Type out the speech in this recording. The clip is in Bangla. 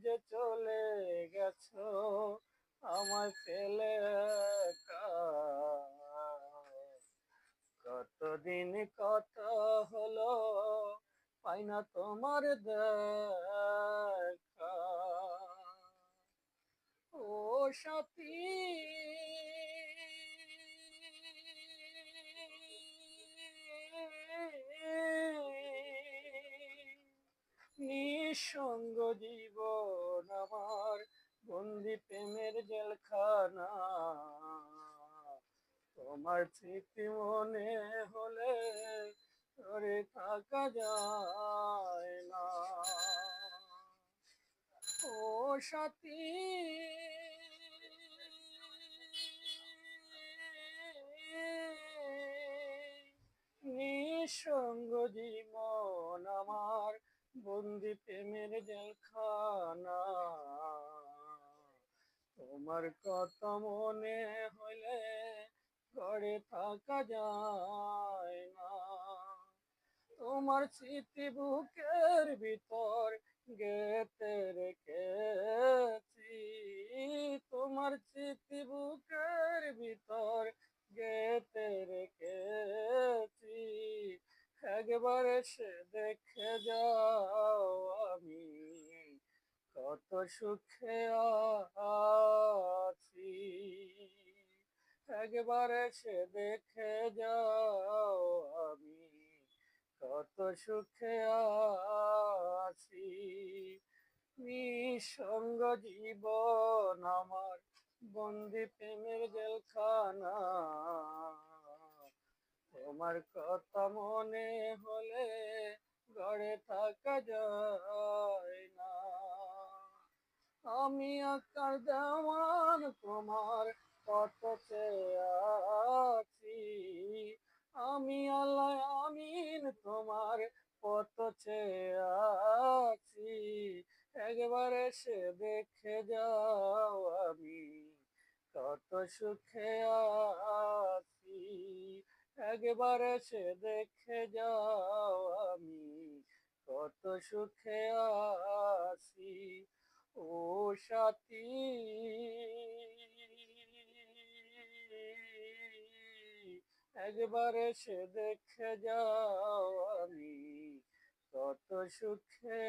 যে চলে গেছো আমায় ফেলে একা। কতদিন কত হলো পাই না তোমার দেখা। ও সাথী, নিঃসঙ্গ জীবন আমার, বন্দি প্রেমের জেলখানা। তোমার স্মৃতি মনে হলে ধরে থাকা যায় না। ও সাথী, নিঃসঙ্গ জীবন আমার, বন্দি প্রেমের জেলখানা। তোমার কথা মনে হলে ঘরে থাকা যায় না। তোমার স্মৃতি বুকের ভিতর গেঁথে রেখেছি। তোমার স্মৃতি বুকের ভিতর গেঁথে রেখেছি। একবার এসে দেখে যাও আমি কত সুখে আছি। একবার এসে দেখে যাও আমি কত সুখে আছি। নিঃসঙ্গ জীবন আমার, বন্দি প্রেমের জেলখানা। তোমার কথা মনে হলে ঘরে থাকা যায় না। আমি আকার দেওয়ান তোমার কত চেয়ে আছি। আমি আল্লাহ আমিন তোমার কত চেয়ে আছি। একবার এসে দেখে যাও আমি কত সুখে আছি। একবার এসে দেখে যাও আমি কত সুখে আছি। ও সাথী, একবার এসে দেখে যাও আমি কত সুখে